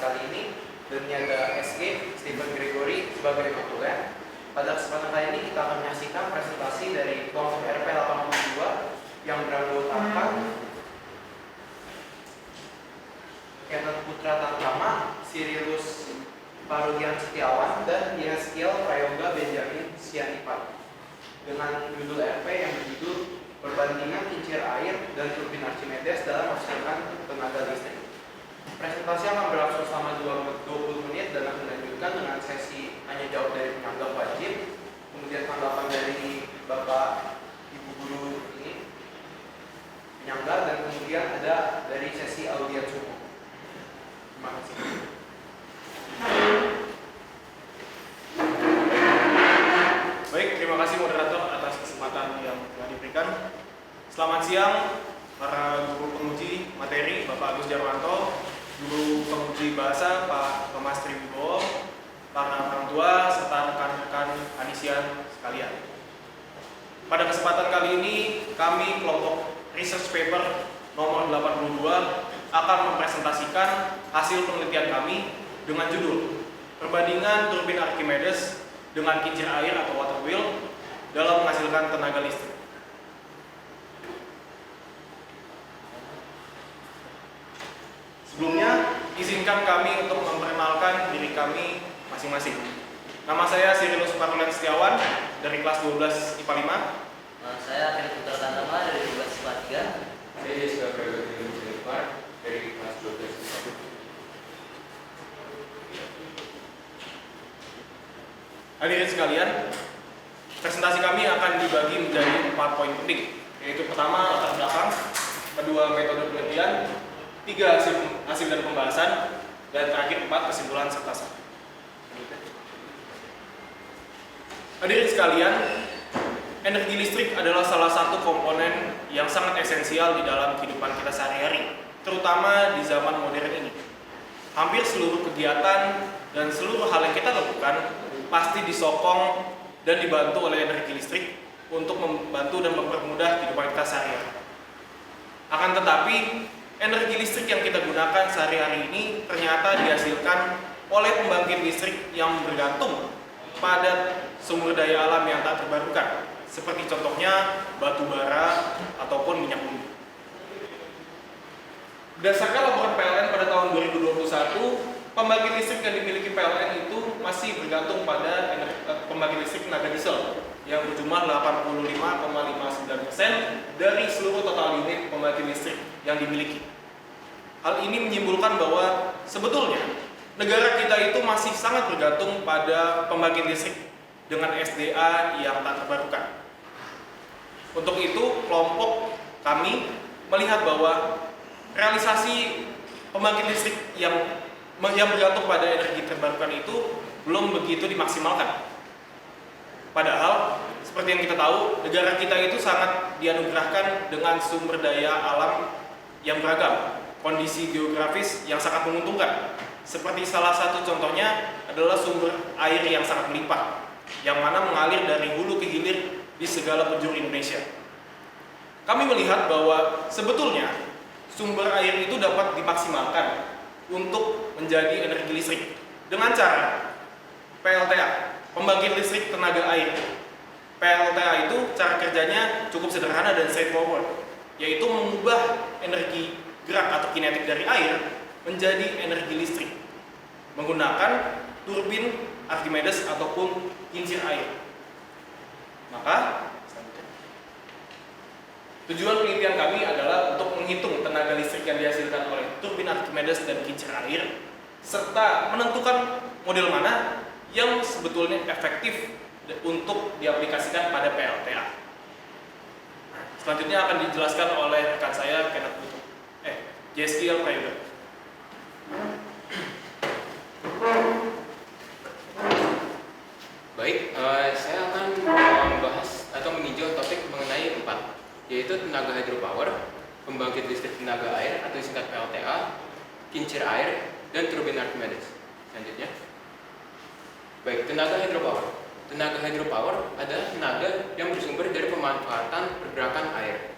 kali ini. Dan ini ada SG, Stephen Gregory sebagai konsulen. Pada kesempatan kali ini kita akan menyaksikan presentasi dari kelompok RP 82 yang beranggotakan Kenneth Putra Tantama, Sirilus Parudian Setiawan, dan Yeskiel Prayoga Benjamin Sianipat dengan judul RP yang berjudul Perbandingan Kincir Air dan Turbin Archimedes dalam menghasilkan tenaga listrik. Presentasi akan berlangsung selama 20 menit dan akan dilanjutkan dengan sesi tanya jawab dari penyanggah wajib, kemudian tanggapan dari Bapak Ibu Guru ini penyanggah, dan kemudian ada dari sesi audiens umum. Terima kasih. Baik, terima kasih moderator atas kesempatan yang telah diberikan. Selamat siang para guru penguji materi Bapak Agus Jarwanto, guru penguji bahasa Pak Thomas Triwibowo, para orang tua serta rekan-rekan Anisian sekalian. Pada kesempatan kali ini kami kelompok research paper nomor 82 akan mempresentasikan hasil penelitian kami dengan judul Perbandingan Turbin Archimedes dengan kincir air atau water wheel dalam menghasilkan tenaga listrik. Sebelumnya, izinkan kami untuk memperkenalkan diri kami masing-masing. Nama saya Sirilus Parudian Setiawan dari kelas 12 IPA 5. Saya Kenneth Putra Tantama dari kelas IPA 3. Saya Yeskiel Prayoga Benjamin dari kelas 12 IPA 1. Hadirin sekalian, presentasi kami akan dibagi menjadi 4 poin penting, yaitu pertama latar belakang, kedua metode penelitian, 3 hasil dan pembahasan, dan terakhir 4 kesimpulan serta saran. Hadirin sekalian, energi listrik adalah salah satu komponen yang sangat esensial di dalam kehidupan kita sehari-hari, terutama di zaman modern ini. Hampir seluruh kegiatan dan seluruh hal yang kita lakukan pasti disokong dan dibantu oleh energi listrik untuk membantu dan mempermudah kehidupan kita sehari-hari. Akan tetapi, energi listrik yang kita gunakan sehari-hari ini ternyata dihasilkan oleh pembangkit listrik yang bergantung pada sumber daya alam yang tak terbarukan, seperti contohnya batu bara ataupun minyak bumi. Berdasarkan laporan PLN pada tahun 2021, pembangkit listrik yang dimiliki PLN itu masih bergantung pada pembangkit listrik tenaga diesel yang berjumlah 85,59% dari seluruh total unit pembangkit listrik yang dimiliki. Hal ini menyimpulkan bahwa sebetulnya negara kita itu masih sangat bergantung pada pembangkit listrik dengan SDA yang tak terbarukan. Untuk itu, kelompok kami melihat bahwa realisasi pembangkit listrik yang bergantung pada energi terbarukan itu belum begitu dimaksimalkan. Padahal, seperti yang kita tahu, negara kita itu sangat dianugerahkan dengan sumber daya alam yang beragam, kondisi geografis yang sangat menguntungkan. Seperti salah satu contohnya adalah sumber air yang sangat melimpah, yang mana mengalir dari hulu ke hilir di segala penjuru Indonesia. Kami melihat bahwa sebetulnya sumber air itu dapat dimaksimalkan untuk menjadi energi listrik dengan cara PLTA, pembangkit listrik tenaga air. PLTA itu cara kerjanya cukup sederhana dan straightforward, yaitu mengubah energi gerak atau kinetik dari air menjadi energi listrik menggunakan turbin Archimedes ataupun kincir air. Maka tujuan penelitian kami adalah untuk menghitung tenaga listrik yang dihasilkan oleh turbin Archimedes dan kincir air, serta menentukan model mana yang sebetulnya efektif untuk diaplikasikan pada PLTA. Selanjutnya akan dijelaskan oleh rekan saya Kenneth Putra, Yeskiel Prayoga. Baik, saya akan membahas atau meninjau topik mengenai 4, yaitu tenaga hydropower, pembangkit listrik tenaga air atau singkat PLTA, kincir air, dan turbin Archimedes. Selanjutnya, baik, tenaga hydropower. Tenaga hydropower adalah tenaga yang bersumber dari pemanfaatan pergerakan air.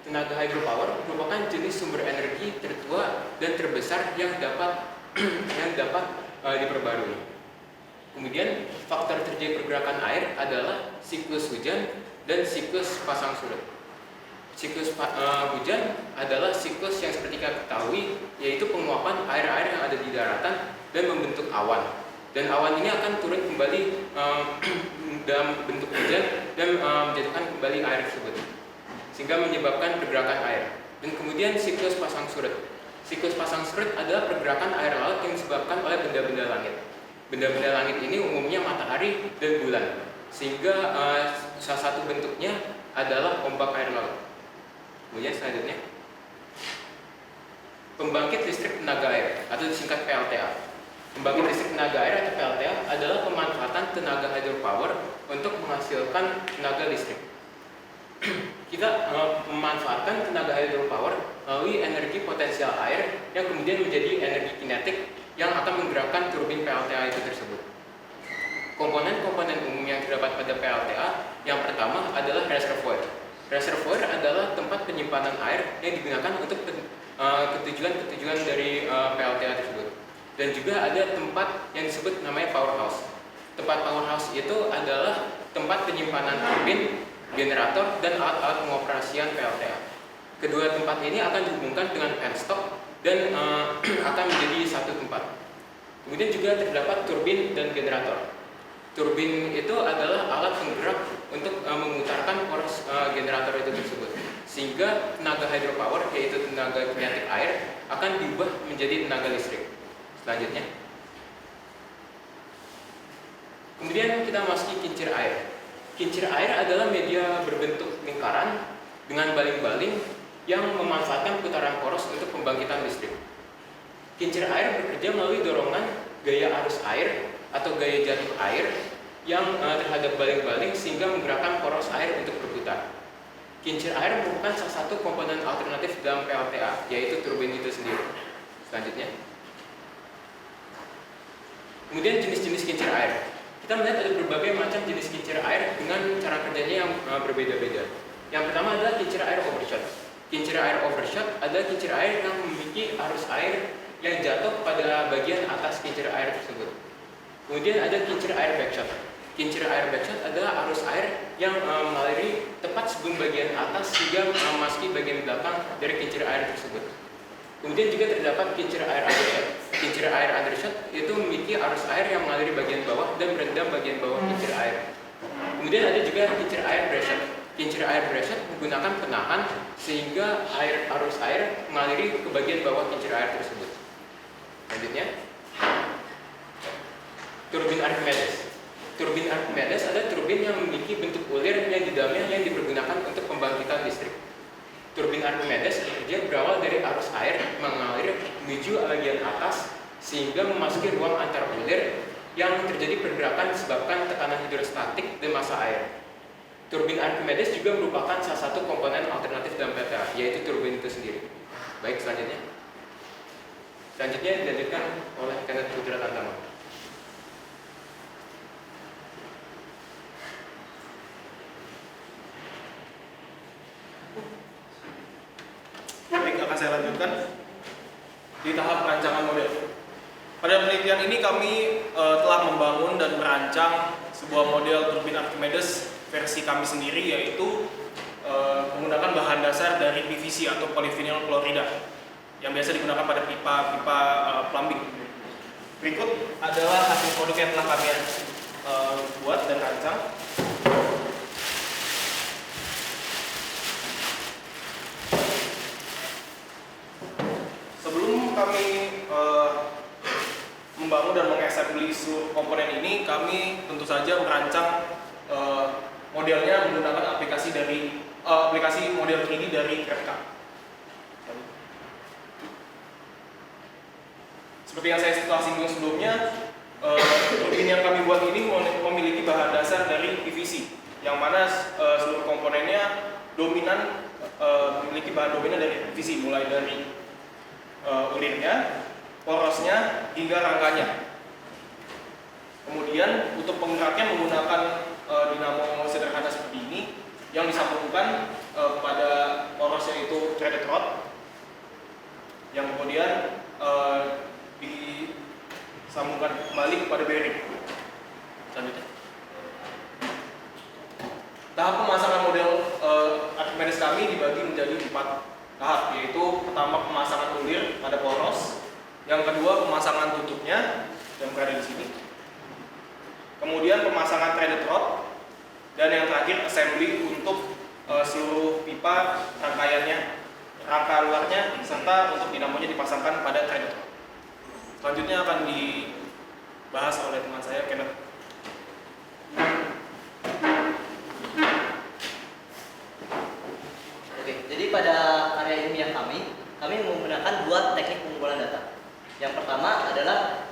Tenaga hydropower merupakan jenis sumber energi tertua dan terbesar yang dapat yang dapat diperbarui. Kemudian faktor terjadi pergerakan air adalah siklus hujan dan siklus pasang surut. Siklus hujan adalah siklus yang seperti kita ketahui, yaitu penguapan air-air yang ada di daratan dan membentuk awan. Dan awan ini akan turun kembali dalam bentuk hujan dan menjatuhkan kembali air tersebut, sehingga menyebabkan pergerakan air. Dan kemudian siklus pasang surut. Siklus pasang surut adalah pergerakan air laut yang disebabkan oleh benda-benda langit. Benda-benda langit ini umumnya matahari dan bulan, sehingga salah satu bentuknya adalah ombak air laut. Kemudian selanjutnya, pembangkit listrik tenaga air atau disingkat PLTA. Pembangkit listrik tenaga air atau PLTA adalah pemanfaatan tenaga hydropower untuk menghasilkan tenaga listrik. Kita memanfaatkan tenaga hydropower melalui energi potensial air yang kemudian menjadi energi kinetik yang akan menggerakkan turbin PLTA itu tersebut. Komponen-komponen umum yang terdapat pada PLTA yang pertama adalah reservoir. Reservoir adalah tempat penyimpanan air yang digunakan untuk ketujuan-ketujuan dari PLTA tersebut. Dan juga ada tempat yang disebut namanya powerhouse. Tempat powerhouse itu adalah tempat penyimpanan turbin, generator, dan alat-alat pengoperasian PLTA. Kedua tempat ini akan dihubungkan dengan penstock dan akan menjadi satu tempat. Kemudian juga terdapat turbin dan generator. Turbin itu adalah alat penggerak untuk memutarkan poros generator itu tersebut, sehingga tenaga hydropower, yaitu tenaga kinetik air, akan diubah menjadi tenaga listrik. Selanjutnya, kemudian kita masuki kincir air. Kincir air adalah media berbentuk lingkaran dengan baling-baling yang memanfaatkan putaran poros untuk pembangkitan listrik. Kincir air bekerja melalui dorongan gaya arus air atau gaya jatuh air yang terhadap baling-baling sehingga menggerakkan poros air untuk berputar. Kincir air merupakan salah satu komponen alternatif dalam PLTA, yaitu turbin itu sendiri. Selanjutnya, kemudian jenis-jenis kincir air. Kita melihat ada berbagai macam jenis kincir air dengan cara kerjanya yang berbeda-beda. Yang pertama adalah kincir air overshot. Kincir air overshot adalah kincir air yang memiliki arus air yang jatuh pada bagian atas kincir air tersebut. Kemudian ada kincir air backshot. Kincir air backshot adalah arus air yang mengaliri tepat sebelum bagian atas hingga memasuki bagian belakang dari kincir air tersebut. Kemudian juga terdapat kincir air undershot. Kincir air undershot itu memiliki arus air yang mengaliri bagian bawah dan merendam bagian bawah kincir air. Kemudian ada juga kincir air breashot. Kincir air breashot menggunakan penahan sehingga arus air mengaliri ke bagian bawah kincir air tersebut. Selanjutnya, turbin Archimedes. Turbin Archimedes adalah turbin yang memiliki bentuk ulir yang di dalamnya yang dipergunakan untuk pembangkitan listrik. Turbin Archimedes bekerja berawal dari arus air mengalir menuju bagian atas sehingga memasuki ruang antar ulir yang terjadi pergerakan disebabkan tekanan hidrostatik dan massa air. Turbin Archimedes juga merupakan salah satu komponen alternatif dalam PLTA, yaitu turbin itu sendiri. Baik, selanjutnya. Selanjutnya dilanjutkan oleh Kenneth Putra Tantama. Baik, akan saya lanjutkan di tahap perancangan model. Pada penelitian ini kami telah membangun dan merancang sebuah model turbin Archimedes versi kami sendiri, yaitu menggunakan bahan dasar dari PVC atau polyvinyl klorida yang biasa digunakan pada pipa-pipa plumbing. Berikut adalah hasil produk yang telah kami buat dan rancang. Sebelum kami membangun dan mengassembly seluruh komponen ini, kami tentu saja merancang modelnya menggunakan aplikasi model 3D dari Revcat. Seperti yang saya telah singgung sebelumnya, turbin yang kami buat ini memiliki bahan dasar dari PVC, yang mana seluruh komponennya memiliki bahan dominan dari PVC, mulai dari ulirnya, porosnya, hingga rangkanya. Kemudian untuk penggeraknya menggunakan dinamo sederhana seperti ini yang disambungkan pada porosnya itu threaded rod, yang kemudian sambungkan kembali kepada bearing. Selanjutnya, tahap pemasangan model Archimedes kami dibagi menjadi 4 tahap, yaitu pertama pemasangan ulir pada poros, yang kedua pemasangan tutupnya yang berada di sini, kemudian pemasangan threaded rod, dan yang terakhir assembly untuk seluruh pipa rangkaiannya, rangka luarnya, serta untuk dinamonya dipasangkan pada threaded rod. Selanjutnya akan dibahas oleh teman saya, Kenneth. Oke, jadi pada area ilmiah kami menggunakan 2 teknik pengumpulan data. Yang pertama adalah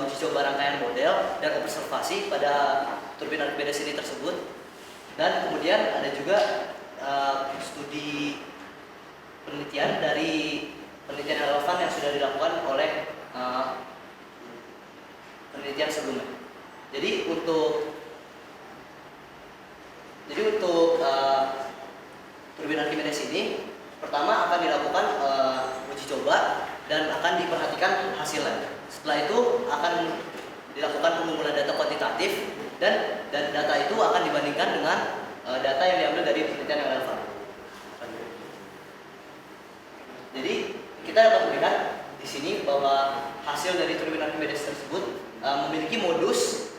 uji coba rangkaian model dan observasi pada turbin Archimedes ini tersebut. Dan kemudian ada juga studi penelitian dari penelitian relevan yang sudah dilakukan oleh penelitian sebelumnya. Jadi untuk turbin Archimedes ini pertama akan dilakukan uji coba dan akan diperhatikan hasilnya. Setelah itu akan dilakukan pengumpulan data kuantitatif dan data itu akan dibandingkan dengan data yang diambil dari penelitian yang relevan. Jadi kita dapat melihat di sini bahwa hasil dari turbin Archimedes tersebut memiliki modus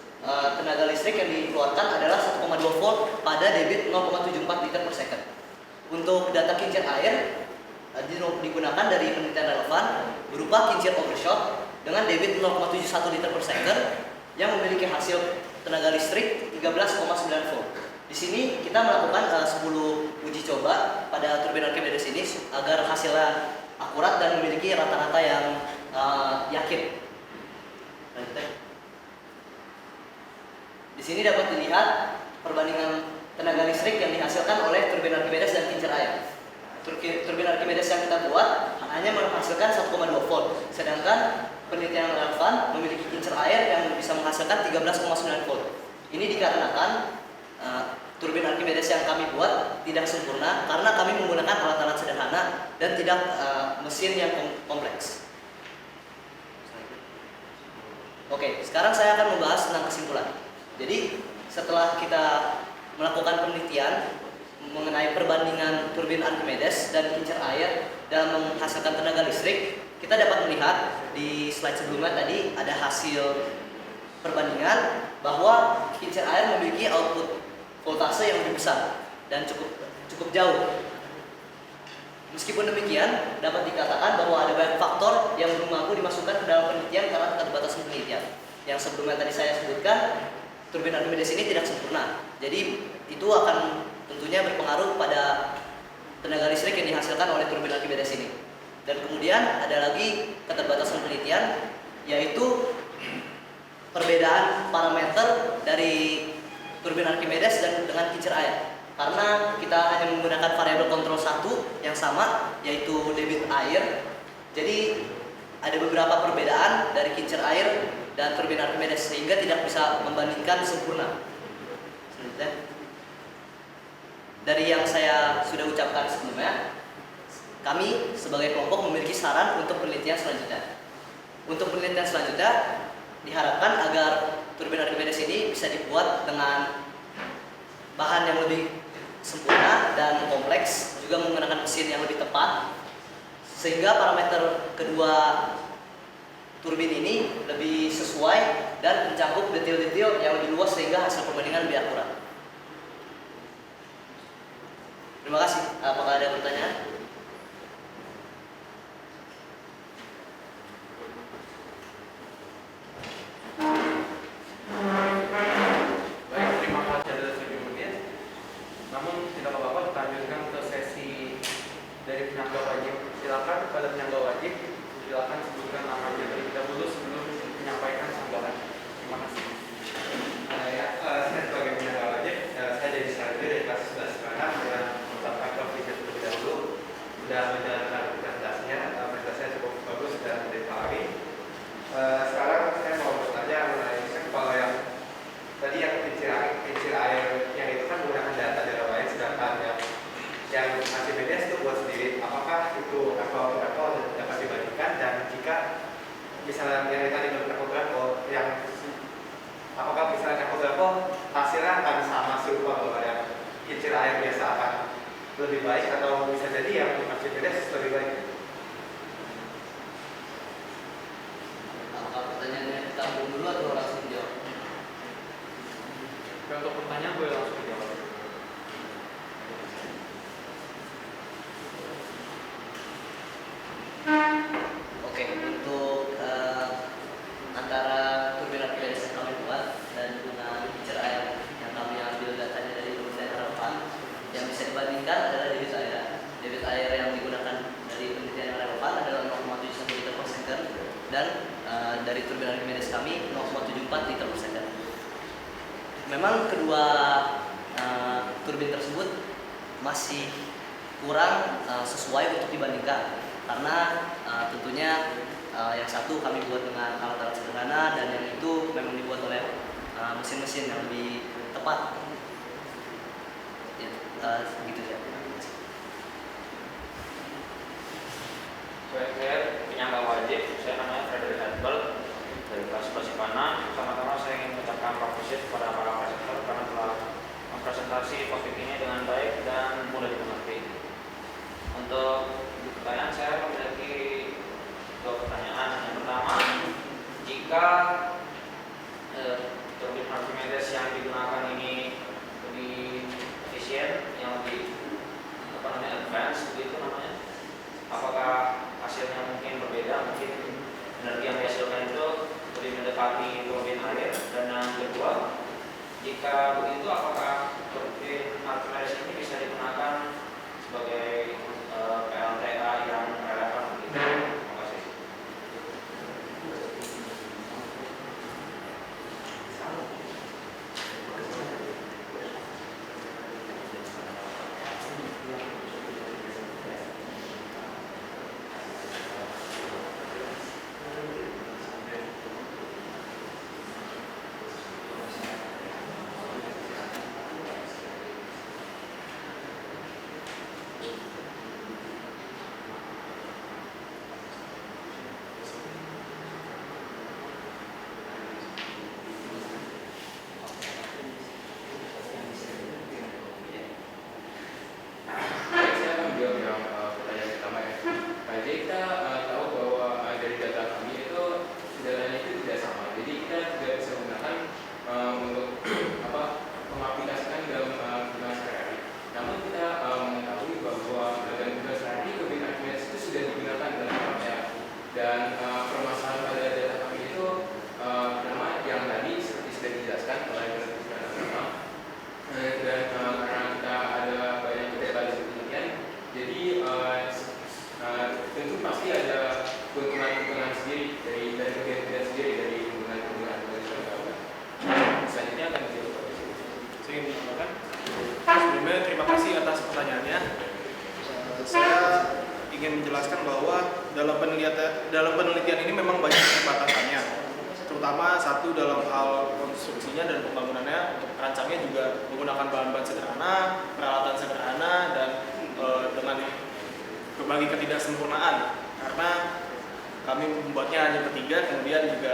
tenaga listrik yang dikeluarkan adalah 1,2 volt pada debit 0,74 liter per second. Untuk data kincir air digunakan dari penelitian relevan berupa kincir overshot dengan debit 0,71 liter per second yang memiliki hasil tenaga listrik 13,9 volt. Di sini kita melakukan 10 uji coba pada turbin Archimedes ini agar hasilnya akurat dan memiliki rata-rata yang yakin. Di sini dapat dilihat perbandingan tenaga listrik yang dihasilkan oleh turbin Archimedes dan kincir air. Turbin Archimedes yang kita buat hanya menghasilkan 1,2 volt, sedangkan penelitian relevan memiliki kincir air yang bisa menghasilkan 13,9 volt. Ini dikarenakan turbin Archimedes yang kami buat tidak sempurna karena kami menggunakan alat-alat sederhana dan tidak mesin yang kompleks. Oke, sekarang saya akan membahas tentang kesimpulan. Jadi setelah kita melakukan penelitian mengenai perbandingan turbin Archimedes dan kincir air dalam menghasilkan tenaga listrik, kita dapat melihat di slide sebelumnya tadi ada hasil perbandingan bahwa kincir air memiliki output voltase yang lebih besar dan cukup jauh. Meskipun demikian, dapat dikatakan bahwa ada banyak faktor yang belum mampu dimasukkan ke dalam penelitian karena keterbatasan penelitian. Yang sebelumnya tadi saya sebutkan, turbin Archimedes ini tidak sempurna. Jadi itu akan tentunya berpengaruh pada tenaga listrik yang dihasilkan oleh turbin Archimedes ini. Dan kemudian ada lagi keterbatasan penelitian, yaitu perbedaan parameter dari turbin Archimedes dan dengan kincir air. Karena kita hanya menggunakan variabel kontrol satu yang sama, yaitu debit air. Jadi ada beberapa perbedaan dari kincir air dan turbin Archimedes sehingga tidak bisa membandingkan sempurna. Selanjutnya, dari yang saya sudah ucapkan sebelumnya, kami sebagai kelompok memiliki saran untuk penelitian selanjutnya. Untuk penelitian selanjutnya diharapkan agar turbin Archimedes ini bisa dibuat dengan bahan yang lebih sempurna dan kompleks, juga menggunakan mesin yang lebih tepat, sehingga parameter kedua turbin ini lebih sesuai dan mencakup detail-detail yang lebih luas sehingga hasil perbandingan lebih akurat. Terima kasih. Apakah ada pertanyaan? Baik, terima kasih atas videonya. Namun tidak apa-apa, kita lanjutkan ke sesi dari penyangga wajib. Silakan pada penyangga wajib, silakan sebutkan namanya terlebih dahulu sebelum menyampaikan sanggahan. Terima kasih. Saya sebagai penyangga wajib, saya jadi sarjana dari kelas 11 sekarang dengan mengucapkan apresiasi terlebih dahulu sudah menjalankan presentasinya. Presentasinya cukup bagus dan detail. Sekarang saya mau bertanya mengenai kalau yang tadi yang kincir air yang itu kan menggunakan data dari orang lain, sedangkan yang Archimedes itu buat sendiri. Apakah itu apple to apple dapat dibandingkan, dan jika misalnya yang tadi menurut Archimedes lebih baik? Apakah pertanyaannya ditanggung dulu atau langsung dijawab? Untuk pertanyaan boleh langsung dijawab. Oke, untuk antara turbin Archimedes yang kami buat dan dengan kincir air yang kami ambil datanya dari penelitian relevan, yang bisa dibandingkan adalah debit air. Debit air yang digunakan dari penelitian yang relevan adalah 0,71 liter per second dan dari turbin Archimedes kami 0,74 liter per second. Memang kedua turbin tersebut masih kurang sesuai untuk dibandingkan karena tentunya yang satu kami buat dengan alat-alat sederhana dan yang itu memang dibuat oleh mesin-mesin yang lebih tepat. Ya, gitu ya. Saya penyangga wajib, saya namanya Frederick Edbel dari kelas Basipana. Pertama-tama saya ingin mengucapkan profesit kepada para presenter karena telah mempresentasi topik ini dengan baik dan mudah dimengerti. Untuk pertanyaan saya memiliki dua pertanyaan. Yang pertama, jika turbin Archimedes yang digunakan ini lebih efisien, yang lebih advance begitu namanya, apakah hasilnya mungkin berbeda? Mungkin energi yang dihasilkan itu lebih mendekati turbin air. Dan yang kedua, jika begitu apakah turbin Archimedes ini bisa digunakan sebagai PLTA yang relevan begitu? Terima kasih. Sebelumnya terima kasih atas pertanyaannya. Saya ingin menjelaskan bahwa dalam penelitian ini memang banyak keterbatasannya, terutama satu dalam hal konstruksinya dan pembangunannya. Untuk rancangnya juga menggunakan bahan-bahan sederhana, peralatan sederhana, dan dengan berbagai ketidaksempurnaan karena kami membuatnya hanya bertiga, kemudian juga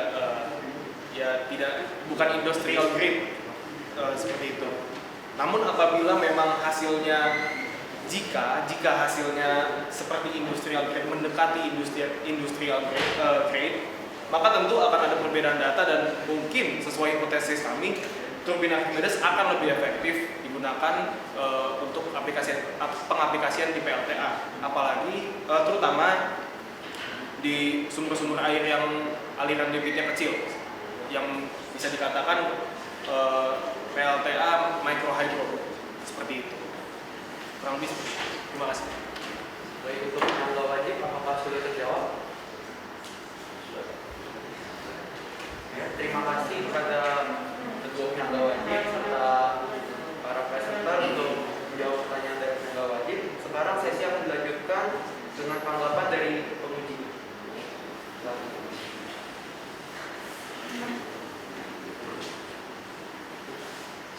bukan industrial grade seperti itu. Namun apabila memang hasilnya jika hasilnya seperti industrial grade, mendekati industrial grade, maka tentu akan ada perbedaan data dan mungkin sesuai hipotesis kami, turbin Archimedes akan lebih efektif digunakan untuk pengaplikasian di PLTA, apalagi terutama di sumber-sumber air yang aliran debitnya kecil, yang bisa dikatakan PLTA micro hydro seperti itu. Kurang lebih seperti itu. Terima kasih. Baik, untuk penyangga wajib apakah sudah terjawab? Ya, terima kasih kepada kedua penyangga wajib serta para presenter untuk menjawab pertanyaan dari penyangga wajib. Sekarang sesi akan dilanjutkan dengan tanggapan dari penguji.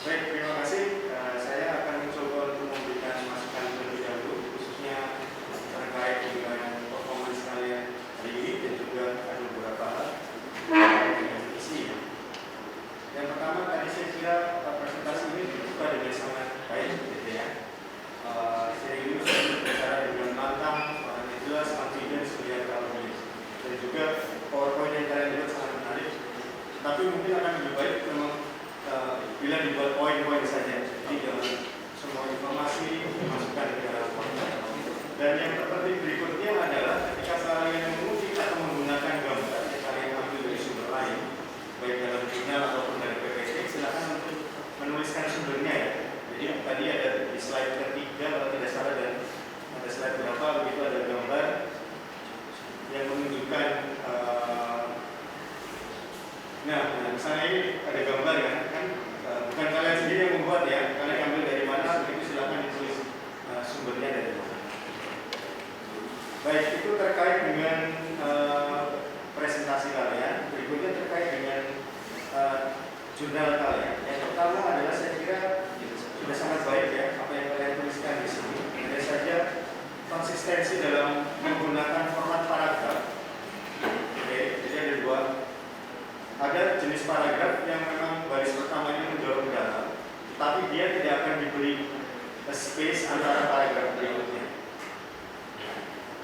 Baik, terima kasih. Saya akan mencoba untuk memberikan masukan terlebih dahulu, khususnya terkait dengan performance kalian hari ini dan juga ada beberapa hal dengan isi. Yang pertama tadi saya kira Nah, misalnya ini ada gambar kan bukan kalian sendiri yang membuat ya, kalian ambil dari mana, itu silakan ditulis sumbernya dari mana. Baik, itu terkait dengan presentasi kalian. Berikutnya terkait dengan jurnal kalian. Yang pertama adalah saya kira sudah sangat baik ya apa yang kalian tuliskan di sini. Hanya saja konsistensi dalam menggunakan format paragraf. Oke, jadi ada dua. Ada jenis paragraf yang memang baris pertamanya menjorok ke dalam, tapi dia tidak akan diberi space antara paragraf berikutnya.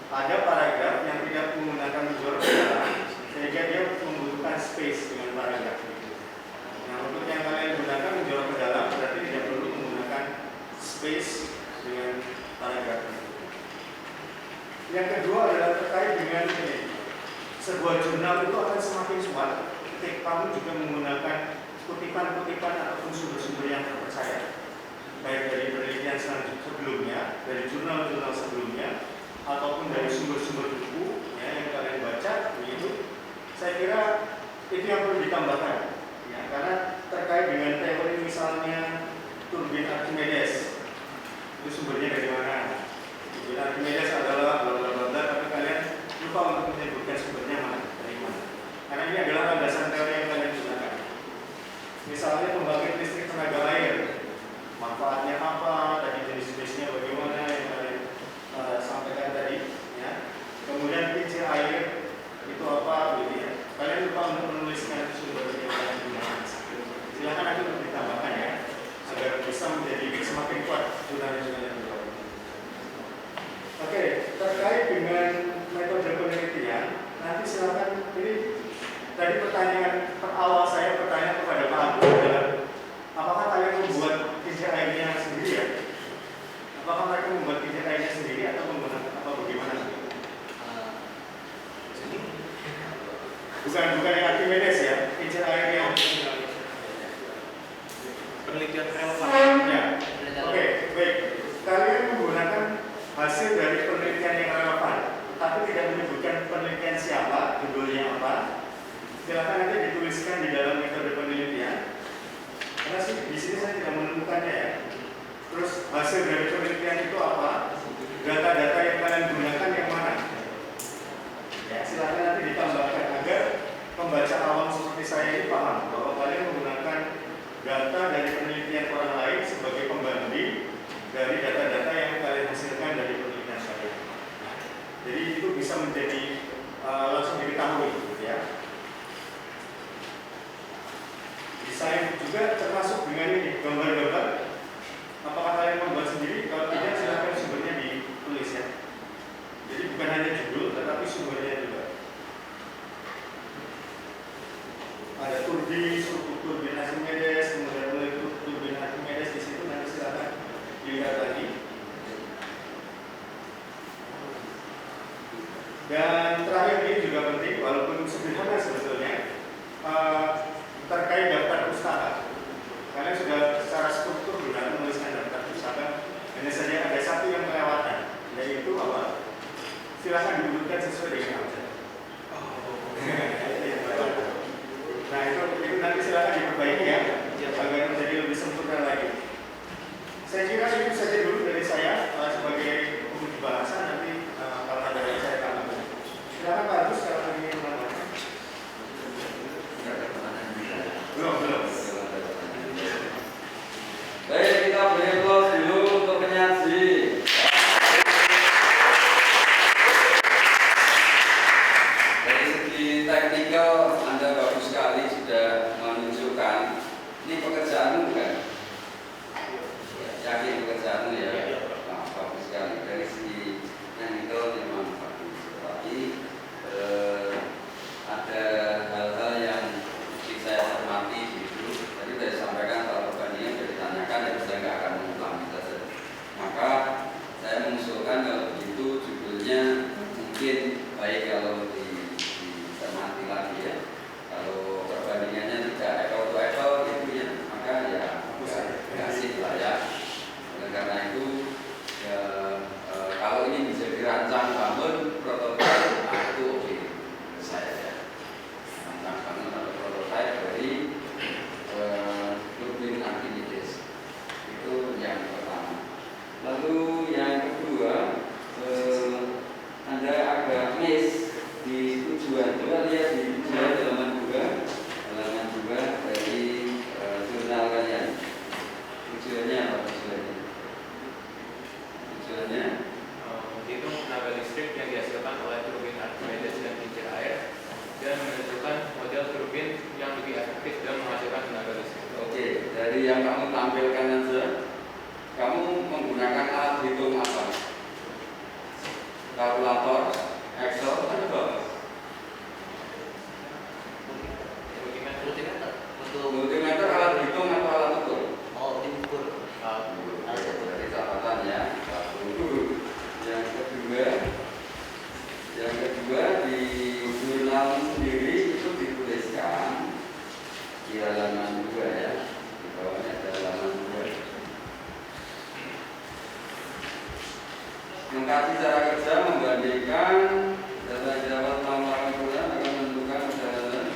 Ada paragraf yang tidak menggunakan menjorok ke dalam, sehingga dia membutuhkan space dengan paragraf berikutnya. Nah, untuk yang kalian gunakan menjorok ke dalam berarti tidak perlu menggunakan space dengan paragraf berikutnya. Yang kedua adalah terkait dengan ini. Sebuah jurnal itu akan semakin kuat ketika kamu juga menggunakan kutipan-kutipan ataupun sumber-sumber yang terpercaya, baik dari penelitian sebelumnya, dari jurnal-jurnal sebelumnya, ataupun dari sumber-sumber buku ya, yang kalian baca. Begitu, saya kira itu yang perlu ditambahkan, ya, karena terkait dengan teori misalnya turbin Archimedes, itu sumbernya dari mana? Turbin Archimedes adalah bla bla bla, tapi kalian lupa untuk menyebutkan sumbernya mana, dari mana. Karena ini adalah landasan teori yang kalian gunakan. Misalnya pembangkit listrik tenaga air, manfaatnya apa, tadi jenis-jenisnya bagaimana yang kalian sampaikan tadi, ya. Kemudian kincir air itu apa, gitu ya. Kalian lupa untuk menuliskan sumber yang kalian gunakan. Silakan nanti untuk ditambahkan ya, agar bisa menjadi semakin kuat jurnal-jurnal yang berlaku. Oke, terkait dengan metode penelitian, nanti silakan ini. Tadi pertanyaan awal saya bertanya kepada Pak Agung adalah apakah kalian membuat kincir airnya sendiri ya? Apakah mereka membuat kincir airnya sendiri atau menggunakan apa bagaimana? Bukan yang Archimedes ya, kincir air yang Penelitian relevan. ya. Oke, baik. Kalian menggunakan hasil dari penelitian yang relevan, tapi tidak menyebutkan penelitian siapa, judulnya apa. Silakan nanti dituliskan di dalam metode penelitian. Karena sih di sini saya tidak menemukannya ya. Terus hasil dari penelitian itu apa? Data-data yang kalian gunakan yang mana? Ya, silakan nanti ditambahkan agar pembaca awam seperti saya ini paham bahwa kalian menggunakan data dari penelitian orang lain sebagai pembanding dari data-data yang kalian hasilkan dari penelitian saya. Jadi itu bisa menjadi langsung diketahui, ya. Desain juga termasuk dengan ini gambar-gambar. Apakah kalian membuat sendiri? Kalau tidak, silakan sumbernya ditulis ya. Jadi bukan hanya judul, tetapi sumbernya juga. Ada turbin, struktur turbin Archimedes, kemudian mulai turbin Archimedes di situ, nanti silakan dilihat lagi. Dan terakhir ini juga penting, walaupun sederhana sebetulnya. Terkait daftar pustaka, kalian sudah secara struktur sudah menuliskan daftar pustaka. Hanya saja ada satu yang kelewatan, yaitu apa? Silakan diurutkan sesuai dengan abjad. Nah itu nanti model turbin yang lebih efektif dalam menghasilkan tenaga listrik. Oke, dari yang kamu tampilkan aja, kamu menggunakan alat hitung apa? Kalkulator, Excel, atau apa? Multimeter untuk Multimeter alat hitung atau alat ukur? diukur. Dari catatan ya. Satu. Yang kedua di jurnal sendiri itu dituliskan di halaman 2 ya. Di bawahnya ada halaman 2. Mengkaji cara kerja membandingkan data yang didapat selama penggunaan akan menentukan perjalanan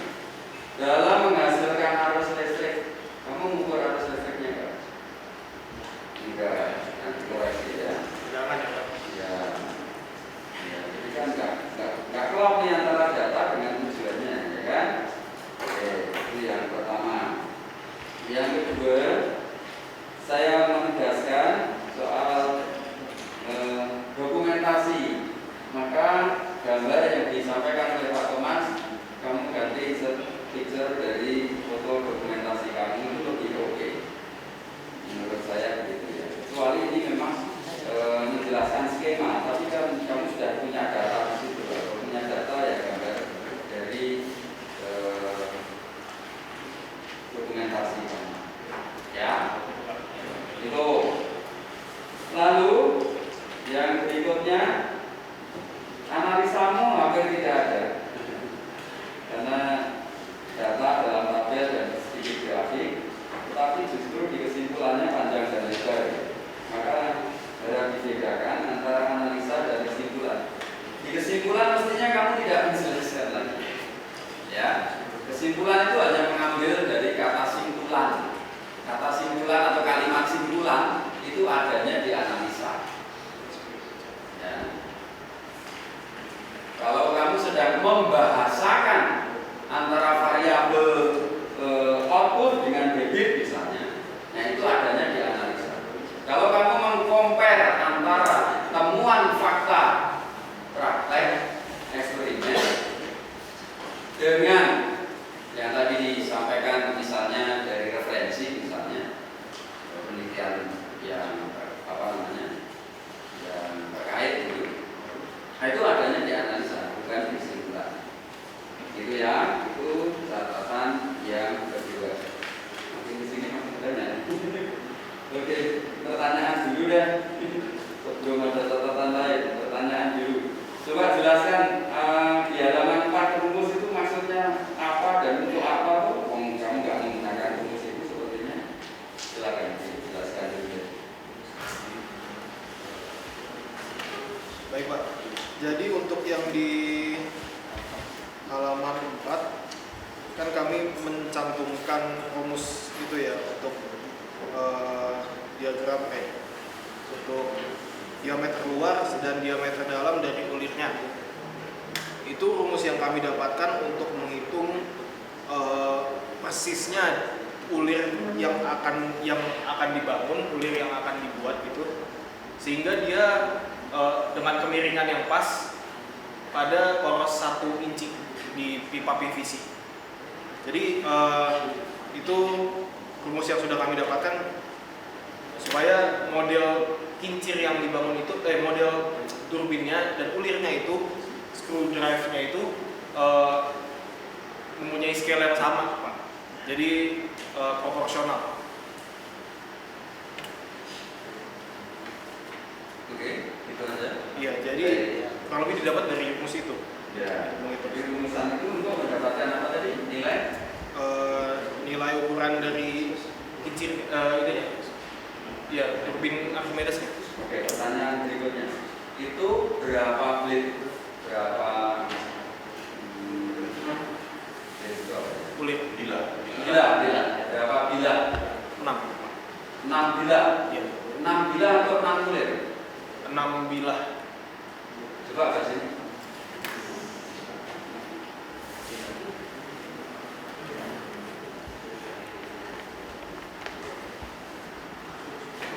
dalam menghasilkan arus listrik. Kamu mengukur arus listriknya enggak? Enggak, nanti koreksi ya. Jangan ya Pak. Ya, jadi kan nggak klop nih antara data dengan tujuannya, ya kan? Oke, itu yang pertama. Yang kedua, saya menegaskan soal dokumentasi. Maka gambar yang disampaikan oleh Pak Thomas, kamu ganti picture dari foto dokumentasi kamu itu lebih oke. Menurut saya begitu ya. Kecuali ini memang menjelaskan skema, tapi kan kamu sudah punya data di situ. Kalau punya data ya gambar dari dokumentasi kamu. Ya, itu. Lalu yang berikutnya, analisamu hampir tidak ada, karena data dalam tabel dan sedikit grafik, tetapi justru di kesimpulannya panjang dan lebar. Maka harus dibedakan antara analisa dan kesimpulan. Di kesimpulan mestinya kamu tidak menjelaskan lagi. Ya, kesimpulan itu hanya mengambil dari kata simpulan. Kata simpulan atau kalimat simpulan itu adanya di analisa. Ya. Kalau kamu sedang membahasakan antara variabel output dengan debit misalnya, nah itu adanya di analisa. Kalau kamu mengcompare antara temuan fakta praktek eksperimen dengan yang tadi disampaikan misalnya dari referensi misalnya penelitian yang yang terkait itu, nah itu adanya di analisa bukan di kesimpulan. Itu ya, itu catatan yang kedua. Mungkin di sini masih banyak. Oke, pertanyaan dulu deh. Sebelum ada catatan lain, pertanyaan dulu. Coba jelaskan di halaman 4 rumus itu maksudnya apa dan untuk apa? Kamu nggak menggunakan rumus itu sepertinya. Silakan jelaskan dulu. Baik Pak. Jadi untuk yang di halaman 4 kan kami mencantumkan rumus itu ya untuk diagram untuk diameter luar dan diameter dalam dari ulirnya. Itu rumus yang kami dapatkan untuk menghitung persisnya ulir yang akan dibangun, ulir yang akan dibuat gitu, sehingga dia dengan kemiringan yang pas pada poros 1 inci di pipa PVC. Jadi itu rumus yang sudah kami dapatkan supaya model kincir yang dibangun itu, model turbinnya dan ulirnya itu, screw drive-nya itu mempunyai scale yang sama, Pak. Jadi proporsional. Oke, itu aja. Iya, jadi kurang lebih didapat dari rumus itu. Ya, di rumusan itu untuk mendapatkan apa tadi? Nilai? Nilai ukuran dari kincir ini ya. Ya, turbin Archimedesnya. Oke, pertanyaan berikutnya. Itu berapa blade? Berapa Ulir. bila? Berapa bila? 6. 6 bila? Iya. 6 bila atau 6 kulit? 6 bilah. Coba kasih.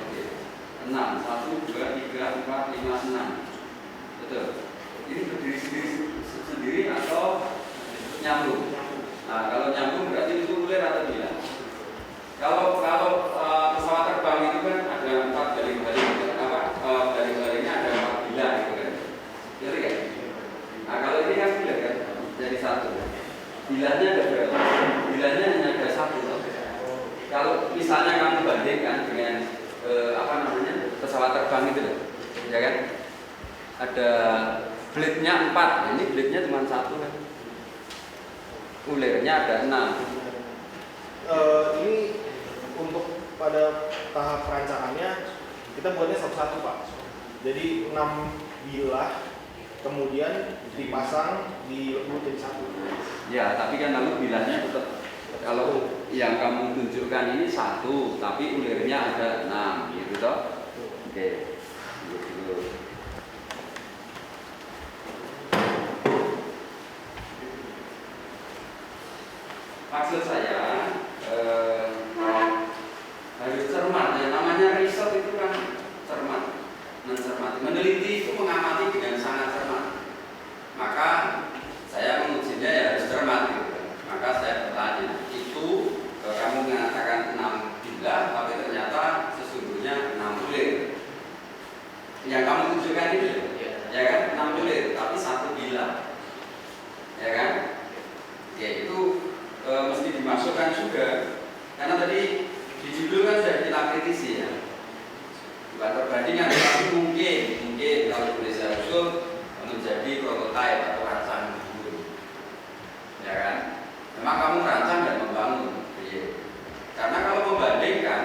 Oke. 6, 1, 2, 3, 4, 5, 6. Betul. Ini berdiri sendiri atau nyambung? Nah, kalau nyambung berarti itu ulir atau bilah. Kalau pesawat terbang itu kan ada 4 baling-baling, baling-balingnya ada 4 bilah gitu kan. Ngerti kan? Nah, kalau ini kan bilah kan jadi 1. Bilahnya ada berapa? Bilahnya hanya ada 1. Kalau misalnya kamu bandingkan dengan pesawat terbang itu loh, ya kan? Ada blade-nya 4, ini blade-nya cuma 1 kan. Ulirnya ada 6. Ini untuk pada tahap perancangannya kita buatnya satu-satu Pak. Jadi 6 bilah kemudian dipasang di jadi 1. Ya, tapi kan lalu bilahnya tetap, kalau yang kamu tunjukkan ini 1, tapi ulirnya ada 6, gitu toh? Oke, gitu. Maksud saya harus cermat ya, namanya riset itu kan cermat, mencermati, meneliti itu mengamati dengan sangat cermat. Maka saya mengujinya ya harus cermat gitu. Maka saya bertanya, itu kamu mengatakan 6 bilah, tapi ternyata sesungguhnya 6 bulir. Yang kamu tunjukkan itu, ya kan, 6 bulir, tapi 1 bilah, ya kan? Ya itu mesti dimasukkan juga, karena tadi di judul kan sudah kita kritisi ya, bukan perbandingan, tapi mungkin kalau boleh saya usul menjadi prototipe atau rancangan dulu, ya kan? Memang kamu rancang dan membangun, iya. Karena kalau membandingkan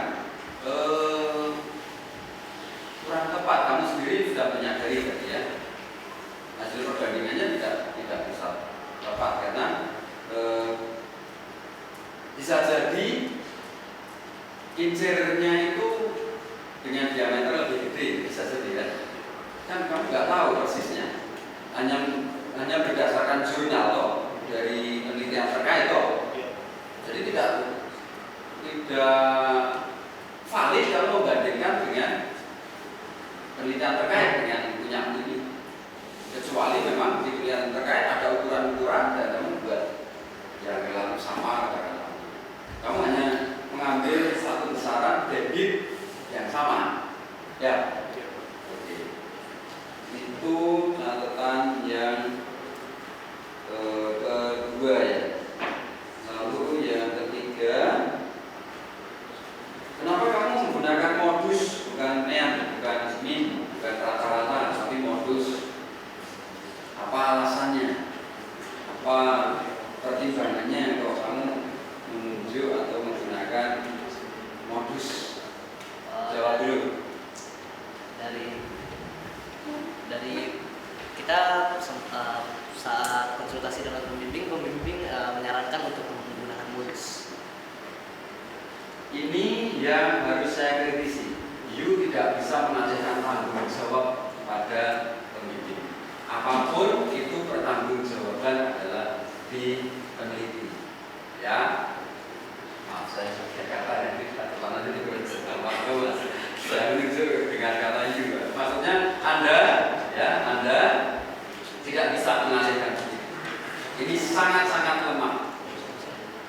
kurang tepat, kamu sendiri sudah menyadari tadi ya, hasil perbandingannya tidak bisa tepat karena bisa jadi kincirnya itu dengan diameter lebih gede, bisa jadi kan kamu nggak tahu persisnya, hanya berdasarkan jurnal toh, dari penelitian terkait toh, jadi tidak valid kalau membandingkan dengan penelitian terkait dengan punya ini, kecuali memang di penelitian terkait ada ukuran-ukuran dan kamu buat yang relatif sama, kamu hanya mengambil satu besaran debit yang sama, ya. Oke. Itu catatan yang kedua ya. Lalu yang ketiga, kenapa kamu menggunakan modus bukan mean, bukan min, bukan rata-rata, tapi modus? Apa alasannya? Apa pertimbangannya kalau kamu menunjuk atau menggunakan modus? Jawab dulu. Dari kita saat konsultasi dengan pembimbing menyarankan untuk menggunakan modus. Ini yang harus saya kritisi. You tidak bisa mengalihkan tanggung jawab kepada pembimbing. Apapun itu pertanggungjawaban adalah di peneliti. Ya, maaf saya sudah kata yang tidak tepat nanti saya menunjuk dengan kata juga. Maksudnya Anda tidak bisa mengalihkan diri. Ini sangat-sangat lemah.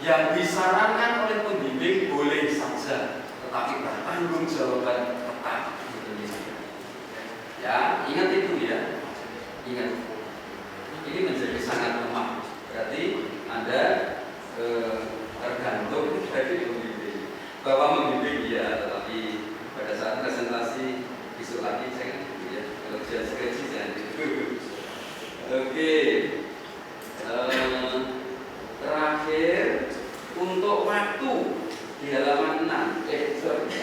Yang disarankan oleh pembimbing boleh saja, tetapi bertanggung jawaban tetap di ya, ingat itu ya. Ingat. Ini menjadi sangat lemah. Berarti Anda tergantung dari pembimbing. Bahwa membimbing ya, tetapi pada saat presentasi besok lagi saya ya, kalau dia skripsi saya gitu. Oke. Terakhir untuk waktu di halaman 6,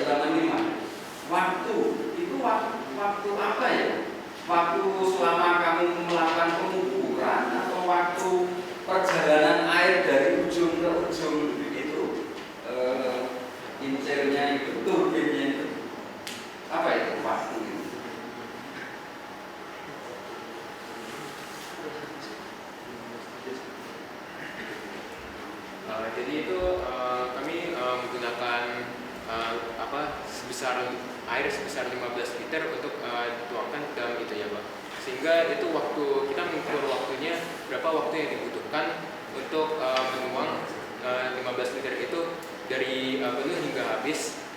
halaman 5. Waktu itu waktu apa ya? Waktu selama kamu melakukan pengukuran atau waktu perjalanan air dari ujung ke ujung itu, kincirnya itu, turbinnya itu, apa itu waktu itu? Jadi itu kami menggunakan sebesar air sebesar 15 liter untuk dituangkan ke dalam itu ya Pak. Sehingga itu waktu kita mengukur waktunya berapa waktu yang dibutuhkan untuk menuang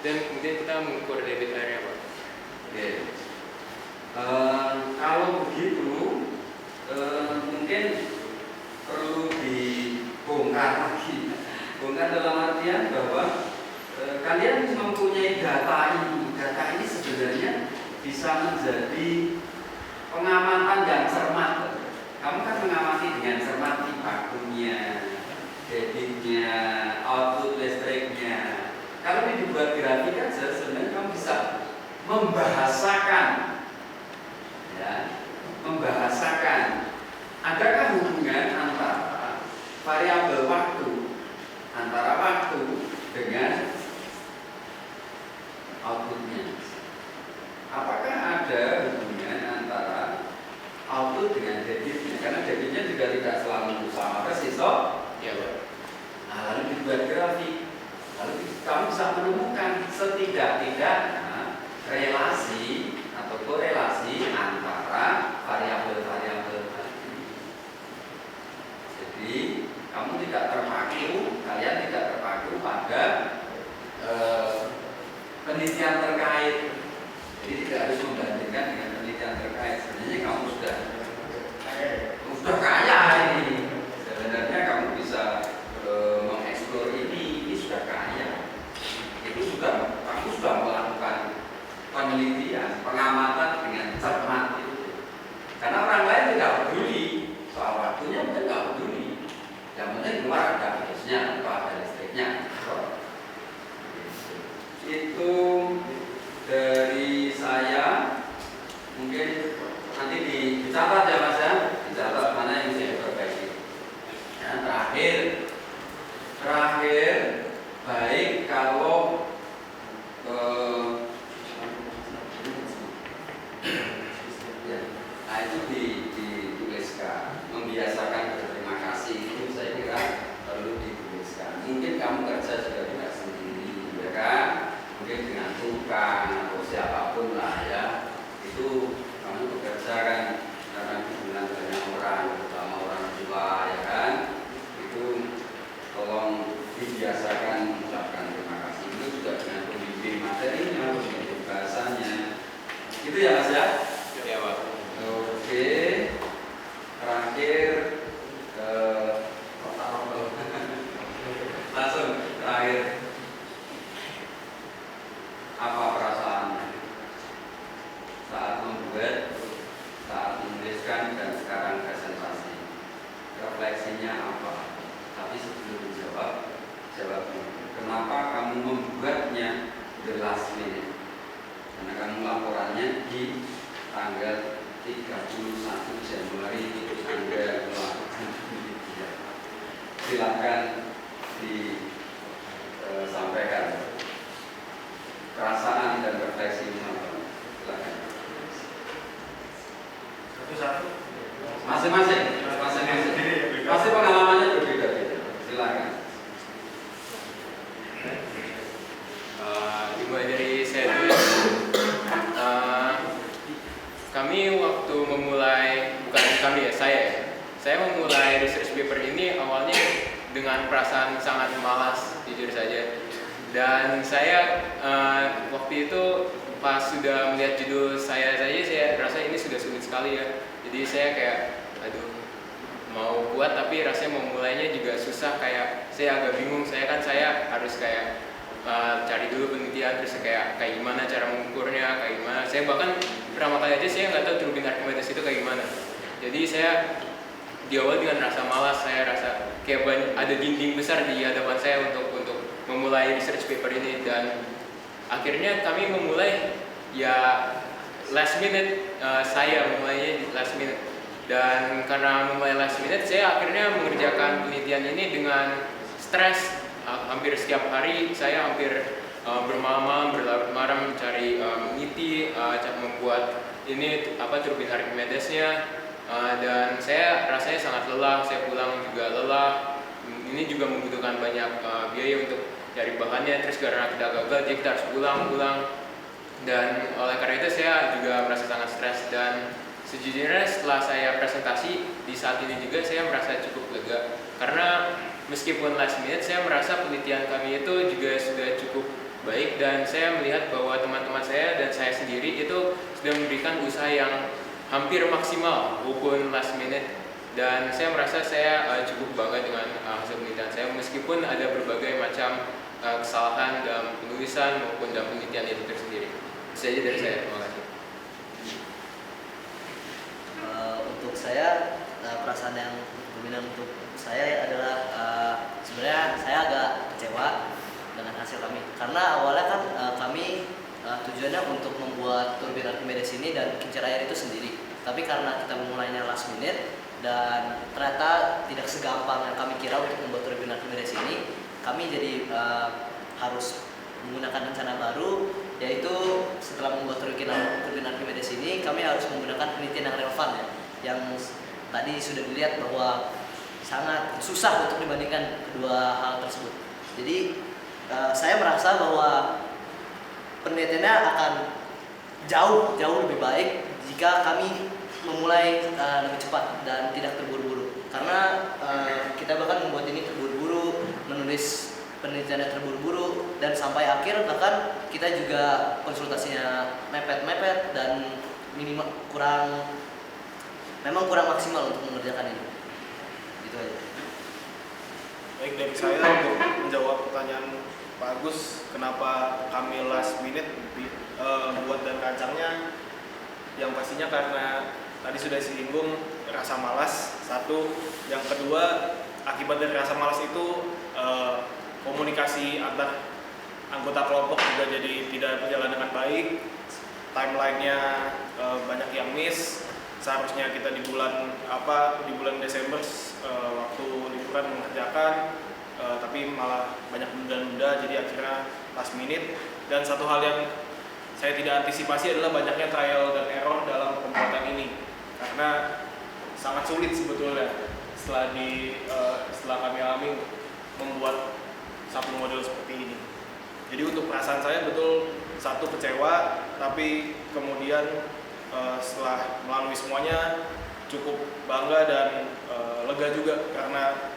dan kemudian kita mengukur debit airnya, Pak. Oke. Kalau begitu mungkin perlu dibongkar lagi. Bongkar dalam artian bahwa kalian mempunyai data ini. Data ini sebenarnya bisa menjadi pengamatan yang cermat. Kamu kan mengamati dengan cermat nih vakumnya, debitnya, output listriknya. Kalau ini dibuat grafik aja, sebenarnya kamu bisa membahasakan, ya, membahasakan adakah hubungan antara variabel waktu, antara waktu dengan outputnya. Apakah ada hubungan antara output dengan debitnya? Karena debitnya juga tidak selalu sama persis, toh? Iya, Pak. Nah, lalu dibuat grafik, lalu kamu bisa menemukan setidak-tidaknya relasi atau korelasi antara variabel-variabel tadi. Jadi kamu tidak terpaku, kalian tidak terpaku pada penelitian terkait. Jadi tidak harus membandingkan dengan penelitian terkait. Sebenarnya kamu sudah kaya ini. Sebenarnya kamu bisa mengeksplor ini sudah kaya. Itu sudah kamu sudah melakukan penelitian, pengamatan dengan cermat itu. Karena orang lain tidak peduli soal waktunya, mungkin tidak peduli. Yang penting keluar ada gasnya atau ada listriknya. Itu dari saya. Mungkin nanti dicatat ya Mas ya, dicatat mana yang bisa diperbaiki. Yang terakhir baik kalau nah itu dituliskan, membiasakan berterima kasih itu saya kira perlu dituliskan. Mungkin kamu kerja juga tidak sendiri, ya kan? Mungkin dengan tukang atau siapapun lah ya. Itu kamu bekerja kan karena hubungan banyak orang, terutama orang tua, ya kan? Itu tolong dibiasakan mengucapkan terima kasih. Itu juga dengan pembimbing materinya, pembimbing bahasanya. Itu ya Mas ya? Ya, Pak. Oke. Terakhir langsung terakhir apa perasaannya saat membuat, saat menuliskan dan sekarang presentasi? Refleksinya apa? Tapi sebelum dijawab, jawabnya. Kenapa kamu membuatnya the last minute? Karena kamu laporannya di tanggal 31 Januari itu Anda melakukan penelitian. Silakan disampaikan perasaan dan refleksi silakan. Satu-satu. Masing-masing. Pasti pengalamannya berbeda-beda. Silakan. Dimulai dari saya dulu. Kami waktu memulai, bukan kami ya, saya memulai research paper ini awalnya dengan perasaan sangat malas, jujur saja. Dan saya waktu itu pas sudah melihat judul saya saja, saya rasa ini sudah sulit sekali ya. Jadi saya kayak, aduh, mau buat tapi rasanya memulainya juga susah, kayak saya agak bingung. Saya harus kayak cari dulu penelitian, terus kayak gimana cara mengukurnya, kayak gimana. Saya bahkan pertama kali aja saya nggak tahu turbin Archimedes itu kayak gimana. Jadi saya di awal dengan rasa malas, saya rasa kayak ada dinding besar di hadapan saya untuk memulai research paper ini. Dan akhirnya kami memulai ya last minute, saya memulainya di last minute. Dan karena memulai last minute, saya akhirnya mengerjakan penelitian ini dengan stres. Hampir setiap hari saya hampir bermalam-malam, berlarut-malam mencari meneliti, membuat ini turbin Archimedesnya, dan saya rasanya sangat lelah. Saya pulang juga lelah. Ini juga membutuhkan banyak biaya untuk cari bahannya. Terus karena kita gagal, jadi kita harus pulang. Dan oleh karena itu saya juga merasa sangat stres. Dan sejujurnya setelah saya presentasi di saat ini juga saya merasa cukup lega, karena meskipun last minute saya merasa penelitian kami itu juga sudah cukup baik, dan saya melihat bahwa teman-teman saya dan saya sendiri itu sudah memberikan usaha yang hampir maksimal walaupun last minute, dan saya merasa saya cukup bangga dengan hasil penelitian saya meskipun ada berbagai macam kesalahan dalam penulisan maupun dalam penelitian itu tersendiri. Itu saja dari saya, terima kasih. Untuk saya, perasaan yang dominan untuk saya adalah sebenarnya saya agak kecewa dengan hasil kami, karena awalnya kan kami tujuannya untuk membuat turbin Archimedes ini dan kincir air itu sendiri, tapi karena kita memulainya last minute dan ternyata tidak segampang yang kami kira untuk membuat turbin Archimedes ini, kami jadi harus menggunakan rencana baru, yaitu setelah membuat turbin Archimedes ini kami harus menggunakan penelitian yang relevan ya, yang tadi sudah dilihat bahwa sangat susah untuk dibandingkan kedua hal tersebut. Jadi saya merasa bahwa penelitiannya akan jauh lebih baik jika kami memulai lebih cepat dan tidak terburu-buru, karena kita bahkan membuat ini terburu-buru, menulis penelitiannya terburu-buru, dan sampai akhir bahkan kita juga konsultasinya mepet-mepet dan memang kurang maksimal untuk mengerjakan ini. Gitu aja. Baik, dari saya untuk menjawab pertanyaan Pak Agus, kenapa kami last minute buat dan rancangnya, yang pastinya karena tadi sudah disinggung rasa malas satu, yang kedua akibat dari rasa malas itu komunikasi antar anggota kelompok juga jadi tidak berjalan dengan baik, timelinenya banyak yang miss. Seharusnya kita di bulan Desember waktu liburan mengerjakan, tapi malah banyak menunda-nunda, jadi akhirnya last minute. Dan satu hal yang saya tidak antisipasi adalah banyaknya trial dan error dalam pembuatan ini, karena sangat sulit sebetulnya setelah kami alami membuat satu model seperti ini. Jadi untuk perasaan saya betul satu kecewa, tapi kemudian setelah melalui semuanya cukup bangga dan lega juga, karena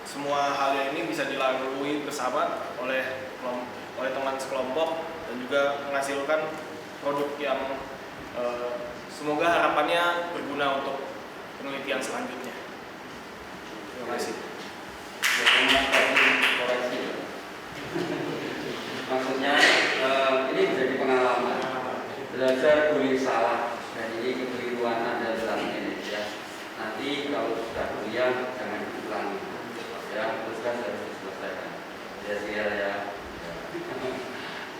semua hal ini bisa dilalui bersama oleh teman sekelompok dan juga menghasilkan produk yang semoga harapannya berguna untuk penelitian selanjutnya. Terima kasih. Maksudnya ini menjadi pengalaman, belajar boleh salah, dan ini kekeliruan ada dalam ini ya. Nanti kalau sudah kuliah jangan diulangi ya, teruskan harus diselesaikan ya.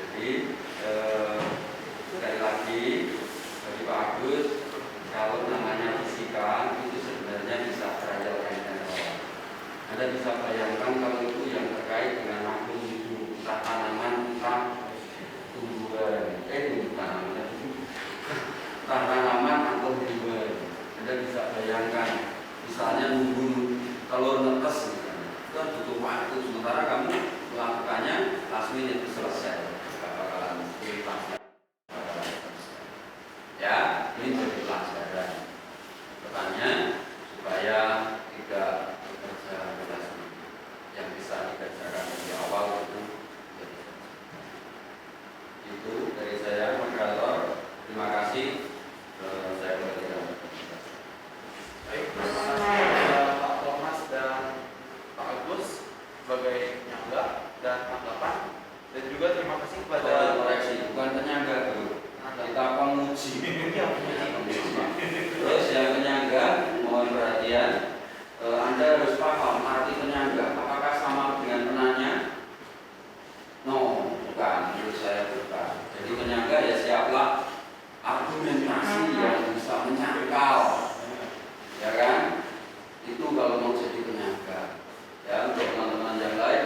Jadi sekali lagi bagi Pak Agus, kalau namanya fisika itu sebenarnya bisa trial and error. Anda bisa bayangkan kalau itu yang terkait dengan makhluk hidup, entah tanaman, entah tumbuhan, tanaman atau tumbuhan. Anda bisa bayangkan, misalnya nunggu telur netes, itu butuh waktu, sementara kamu melakukannya last minute itu selesai. Gak bakalan tuntas. Ya, ini jadi pelajaran. Pertanyaan supaya tidak bekerja kelas yang bisa dikerjakan di awal itu dari saya, moderator. Terima kasih. Saya kembalikan. Baik, terima kasih Pak Thomas dan Pak Agus sebagai penyangga dan tanggapan, dan juga terima kasih kepada koreksi, bukan penyangga dulu. Kita penguji. Terus yang penyangga, mohon perhatian, Anda harus paham arti penyangga. Apakah sama dengan penanya? No, bukan. Menurut saya bukan. Jadi penyangga ya siaplah argumentasi yang bisa menyangkal, ya kan? Itu kalau mau jadi penyangga. Ya, untuk teman-teman yang lain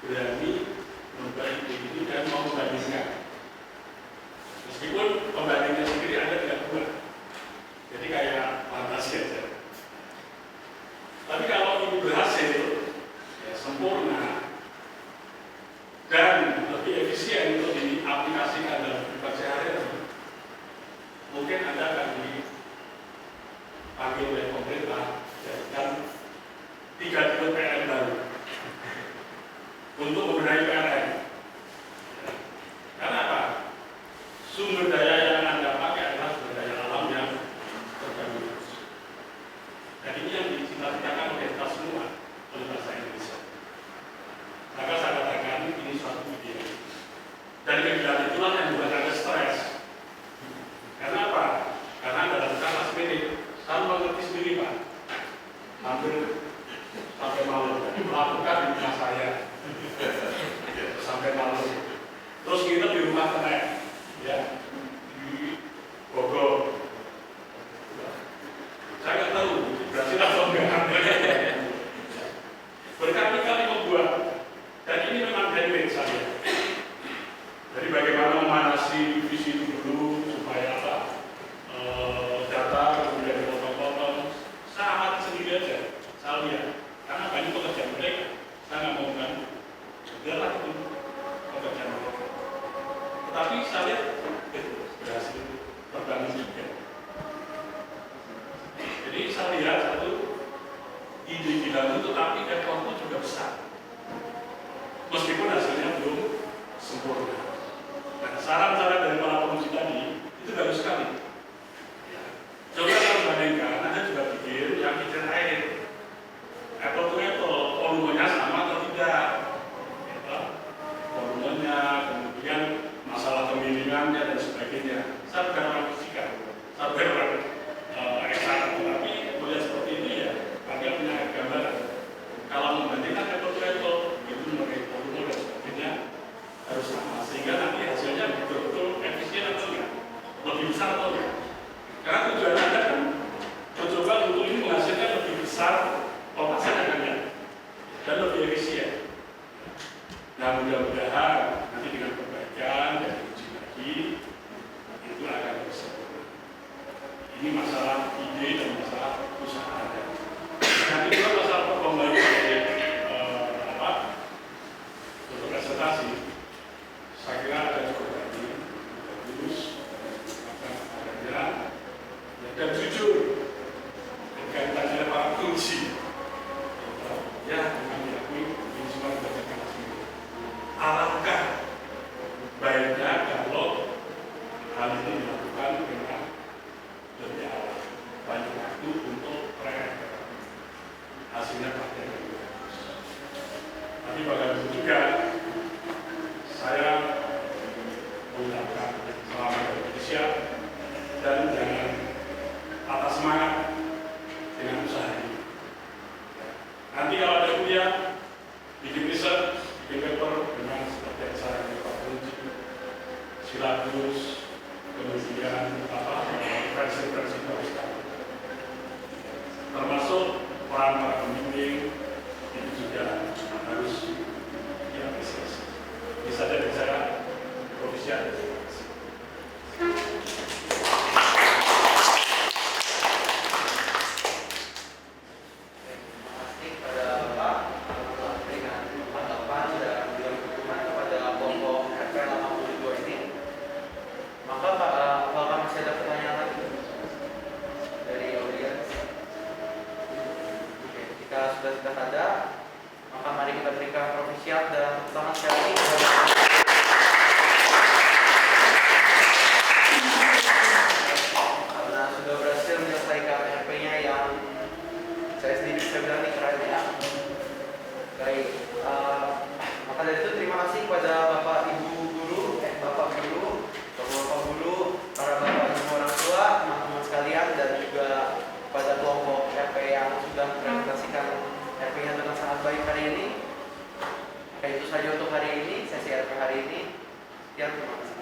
berani membuat ini dan mau membandingkan. Meskipun pembandingnya sendiri Anda tidak buat, jadi kayak fantasi aja. Tapi kalau ini berhasil, ya sempurna dan lebih efisien untuk diaplikasikan dalam kehidupan sehari-hari, mungkin Anda akan dipanggil oleh pemerintah dan 3 tipe PLN baru untuk membenahi PLN. Karena apa? Sumber daya yang Anda pakai adalah sumber daya alam yang terbaru. Dan ini yang dicita-citakan oleh kita semua oleh bangsa Indonesia. Maka saya katakan ini suatu ide. Dan kegiatan itulah yang membuat Anda stres. Karena apa? Karena Anda lakukan last minute. Saya mengerti sendiri Pak. Hampir sampai malam. Melakukan di rumah saya. Sampai malam. Terus kita di rumah teman, ya, di Bogor. Saya nggak tahu berhasil atau enggak. Berkali-kali membuat, dan ini memang handmade saya. Jadi bagaimana memanasi visi itu dulu supaya apa? Data kemudian dipotong-potong, sangat sendiri aja. Saya lihat, karena banyak pekerjaan mereka, saya nggak mau kan, udahlah itu pekerjaan mereka. Tetapi saya lihat berhasil terbangun juga. Jadi saya lihat satu ide gila itu, tapi effortnya juga besar. Meskipun hasilnya belum sempurna. Nah, saran-saran dari para penguji tadi itu bagus sekali. Ya. Coba kalau bandingkan, Anda juga pikir yang kitchen air, apple to apple, volumenya sama atau tidak? Ya, volumenya, kemudian masalah kemiringannya dan sebagainya. Saya bukan orang fisika, saya bukan orang eksak, tapi melihat seperti ini ya, Anda punya gambaran. Kalau membandingkan apple to apple, itu mengenai volume dan sebagainya harus sama, sehingga nanti hasilnya betul-betul efisien atau enggak, lebih besar atau enggak. Karena tujuan Anda kan mencoba untuk ini menghasilkan lebih besar pemasaran Anda dan lebih efisien. Nah, mudah-mudahan nanti dengan perbaikan dan uji lagi itu akan bisa. Ini masalah ide dan masalah usaha Anda. Nanti juga masalah perkembangan untuk presentasi. Saya kira ada cukup tadi bagus, adanya dan jujur berkaitannya para kunci. Ya, kami diakui ini semua berdasarkan hasil. Alangkah baiknya kalau hal ini dilakukan dengan lebih awal, banyak waktu untuk hasilnya pasti akan lebih bagus. Tapi bagaimanapun juga saya mengucapkan selamat Indonesia dan jangan patah semangat dengan usaha ini. Nanti kalau ada kuliah, bikin riset, bikin paper dengan seperti yang saya Pak Kunci, silabus, kemudian versi-versi harus tahu. Termasuk peran para pembimbing itu juga harus diapresiasi. Ini saja dari saya, Profesial. Sudah ada, maka mari kita berikan Profesial dan tepuk tangan sekali. Karena sudah berhasil menyelesaikan RP-nya yang saya sendiri bisa bilang ini keren ya. Baik, maka dari itu terima kasih kepada Bapak Ibu Guru, Bapak Guru, Bapak Guru, para Bapak Ibu orang tua, teman-teman sekalian, dan juga pada kelompok RP yang sudah mempresentasikan RP-nya dengan sangat baik hari ini. Itu saja untuk hari ini, sesi RP hari ini. Sekian, terima kasih.